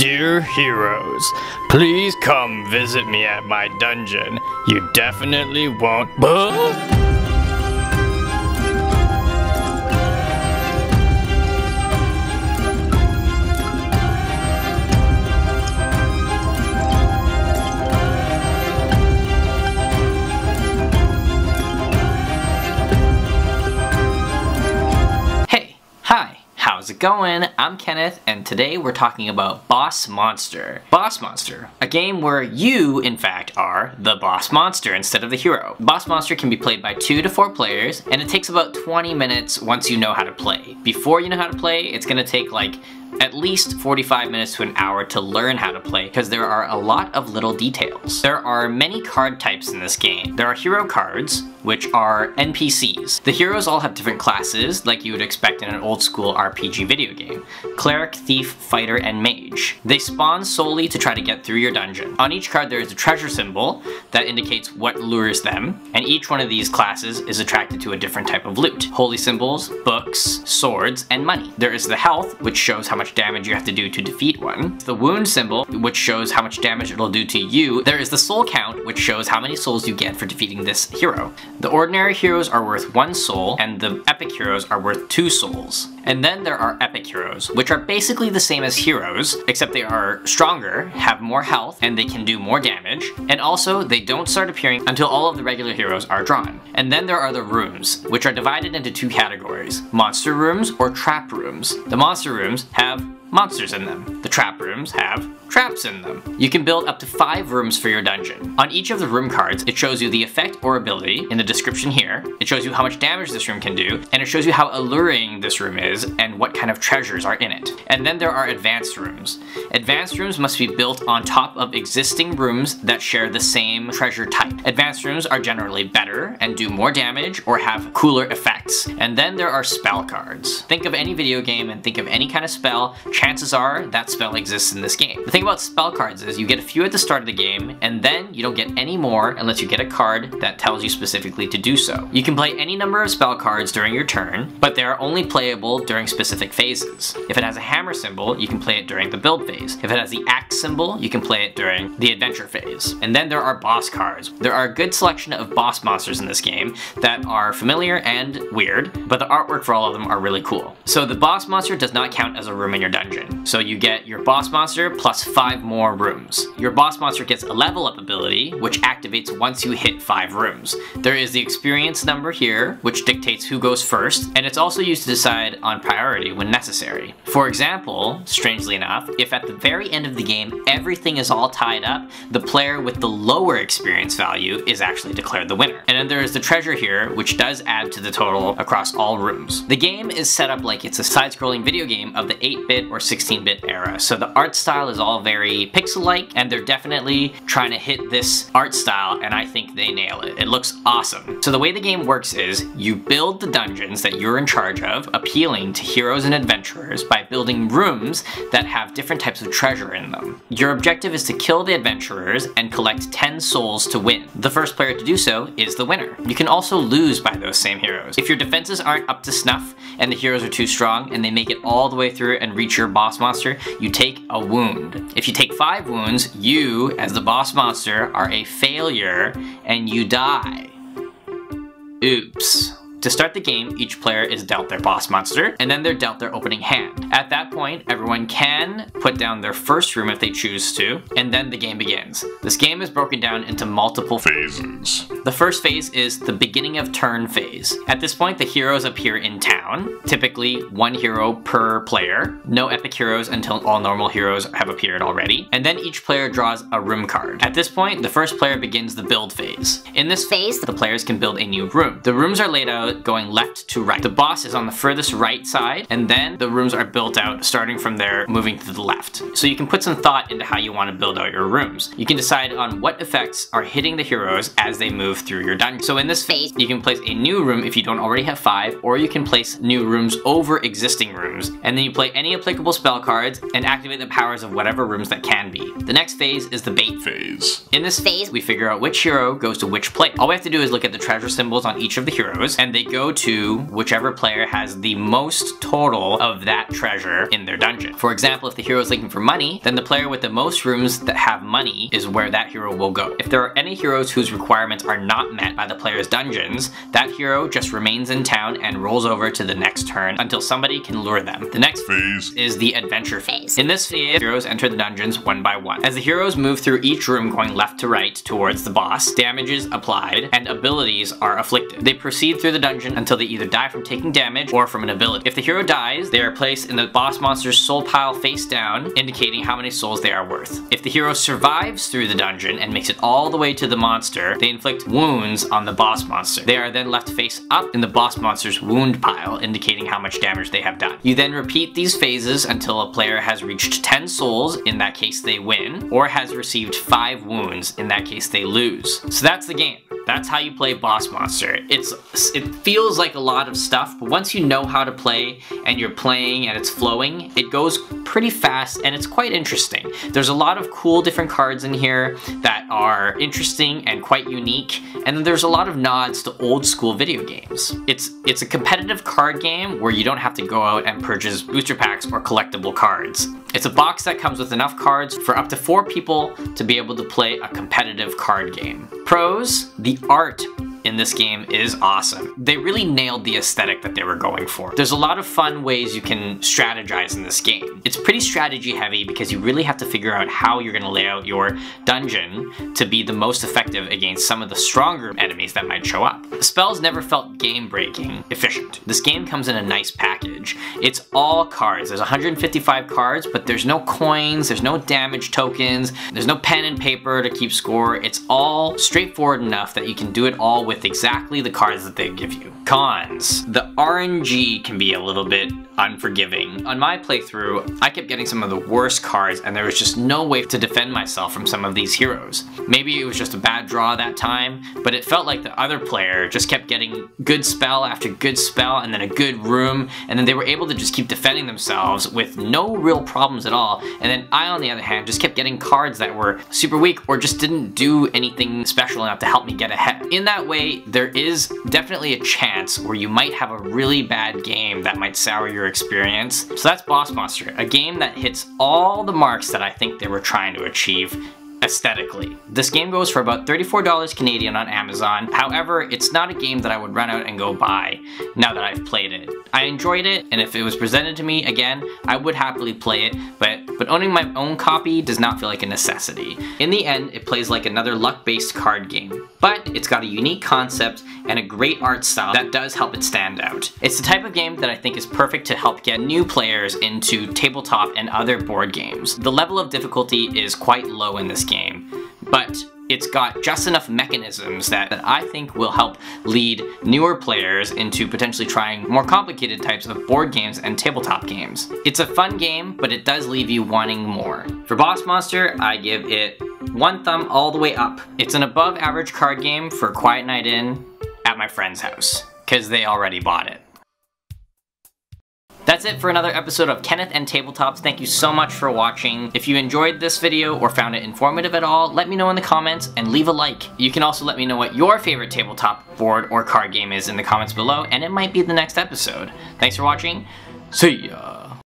Dear heroes, please come visit me at my dungeon. You definitely won't. How's it going? I'm Kenneth, and today we're talking about Boss Monster. Boss Monster, a game where you, in fact, are the boss monster instead of the hero. Boss Monster can be played by 2 to 4 players, and it takes about 20 minutes once you know how to play. Before you know how to play, it's gonna take like at least 45 minutes to an hour to learn how to play, because there are a lot of little details. There are many card types in this game. There are hero cards, which are NPCs. The heroes all have different classes, like you would expect in an old school RPG video game. Cleric, Thief, Fighter, and Mage. They spawn solely to try to get through your dungeon. On each card there is a treasure symbol that indicates what lures them, and each one of these classes is attracted to a different type of loot. Holy symbols, books, swords, and money. There is the health, which shows how much damage you have to do to defeat one. The wound symbol, which shows how much damage it'll do to you. There is the soul count, which shows how many souls you get for defeating this hero. The ordinary heroes are worth 1 soul, and the epic heroes are worth 2 souls. And then there are epic heroes, which are basically the same as heroes, except they are stronger, have more health, and they can do more damage. And also, they don't start appearing until all of the regular heroes are drawn. And then there are the rooms, which are divided into 2 categories: monster rooms or trap rooms. The monster rooms have monsters in them. The trap rooms have traps in them. You can build up to 5 rooms for your dungeon. On each of the room cards, it shows you the effect or ability in the description here. It shows you how much damage this room can do, and it shows you how alluring this room is and what kind of treasures are in it. And then there are advanced rooms. Advanced rooms must be built on top of existing rooms that share the same treasure type. Advanced rooms are generally better and do more damage or have cooler effects. And then there are spell cards. Think of any video game and think of any kind of spell. Chances are that spell exists in this game. The thing about spell cards is you get a few at the start of the game, and then you don't get any more unless you get a card that tells you specifically to do so. You can play any number of spell cards during your turn, but they are only playable during specific phases. If it has a hammer symbol, you can play it during the build phase. If it has the axe symbol, you can play it during the adventure phase. And then there are boss cards. There are a good selection of boss monsters in this game that are familiar and weird, but the artwork for all of them are really cool. So the boss monster does not count as a room in your dungeon. So you get your boss monster plus 5 more rooms. Your boss monster gets a level up ability, which activates once you hit 5 rooms. There is the experience number here, which dictates who goes first, and it's also used to decide on priority when necessary. For example, strangely enough, if at the very end of the game everything is all tied up, the player with the lower experience value is actually declared the winner. And then there is the treasure here, which does add to the total across all rooms. The game is set up like it's a side-scrolling video game of the 8-bit or 16-bit era, so the art style is all very pixel-like, and they're definitely trying to hit this art style, and I think they nail it. It looks awesome. So the way the game works is you build the dungeons that you're in charge of, appealing to heroes and adventurers by building rooms that have different types of treasure in them. Your objective is to kill the adventurers and collect 10 souls to win. The first player to do so is the winner. You can also lose by those same heroes. If your defenses aren't up to snuff and the heroes are too strong and they make it all the way through and reach your boss monster, you take a wound. If you take 5 wounds, you, as the boss monster, are a failure and you die. Oops. To start the game, each player is dealt their boss monster, and then they're dealt their opening hand. At that point, everyone can put down their first room if they choose to, and then the game begins. This game is broken down into multiple phases. The first phase is the beginning of turn phase. At this point, the heroes appear in town, typically 1 hero per player. No epic heroes until all normal heroes have appeared already. And then each player draws a room card. At this point, the first player begins the build phase. In this phase, the players can build a new room. The rooms are laid out going left to right. The boss is on the furthest right side, and then the rooms are built out starting from there, moving to the left. So you can put some thought into how you want to build out your rooms. You can decide on what effects are hitting the heroes as they move through your dungeon. So in this phase, you can place a new room if you don't already have 5, or you can place new rooms over existing rooms, and then you play any applicable spell cards and activate the powers of whatever rooms that can be. The next phase is the bait phase. In this phase, we figure out which hero goes to which place. All we have to do is look at the treasure symbols on each of the heroes, and they they go to whichever player has the most total of that treasure in their dungeon. For example, if the hero is looking for money, then the player with the most rooms that have money is where that hero will go. If there are any heroes whose requirements are not met by the player's dungeons, that hero just remains in town and rolls over to the next turn until somebody can lure them. The next phase is the adventure phase. In this phase, heroes enter the dungeons one by one. As the heroes move through each room going left to right towards the boss, damage is applied and abilities are afflicted. They proceed through the dungeon until they either die from taking damage or from an ability. If the hero dies, they are placed in the boss monster's soul pile face down, indicating how many souls they are worth. If the hero survives through the dungeon and makes it all the way to the monster, they inflict wounds on the boss monster. They are then left face up in the boss monster's wound pile, indicating how much damage they have done. You then repeat these phases until a player has reached 10 souls, in that case they win, or has received 5 wounds, in that case they lose. So that's the game. That's how you play Boss Monster. It feels like a lot of stuff, but once you know how to play and you're playing and it's flowing, it goes pretty fast and it's quite interesting. There's a lot of cool different cards in here that are interesting and quite unique, and then there's a lot of nods to old school video games. It's a competitive card game where you don't have to go out and purchase booster packs or collectible cards. It's a box that comes with enough cards for up to 4 people to be able to play a competitive card game. Pros: the art in this game is awesome. They really nailed the aesthetic that they were going for. There's a lot of fun ways you can strategize in this game. It's pretty strategy heavy because you really have to figure out how you're going to lay out your dungeon to be the most effective against some of the stronger enemies that might show up. The spells never felt game-breaking efficient. This game comes in a nice package. It's all cards. There's 155 cards, but there's no coins, there's no damage tokens, there's no pen and paper to keep score. It's all straightforward enough that you can do it all with exactly the cards that they give you. Cons: the RNG can be a little bit unforgiving. On my playthrough, I kept getting some of the worst cards and there was just no way to defend myself from some of these heroes. Maybe it was just a bad draw that time, but it felt like the other player just kept getting good spell after good spell and then a good room, and then they were able to just keep defending themselves with no real problems at all, and then I, on the other hand, just kept getting cards that were super weak or just didn't do anything special enough to help me get ahead. In that way, there is definitely a chance where you might have a really bad game that might sour your experience. So that's Boss Monster, a game that hits all the marks that I think they were trying to achieve aesthetically. This game goes for about $34 Canadian on Amazon. However, it's not a game that I would run out and go buy now that I've played it. I enjoyed it, and if it was presented to me again, I would happily play it, but owning my own copy does not feel like a necessity. In the end, it plays like another luck-based card game, but it's got a unique concept and a great art style that does help it stand out. It's the type of game that I think is perfect to help get new players into tabletop and other board games. The level of difficulty is quite low in this game, but it's got just enough mechanisms that I think will help lead newer players into potentially trying more complicated types of board games and tabletop games. It's a fun game, but it does leave you wanting more. For Boss Monster, I give it 1 thumb all the way up. It's an above average card game for a quiet night in at my friend's house, because they already bought it. That's it for another episode of Kenneth and Table Tops. Thank you so much for watching. If you enjoyed this video or found it informative at all, let me know in the comments and leave a like. You can also let me know what your favorite tabletop board or card game is in the comments below, and it might be the next episode. Thanks for watching. See ya!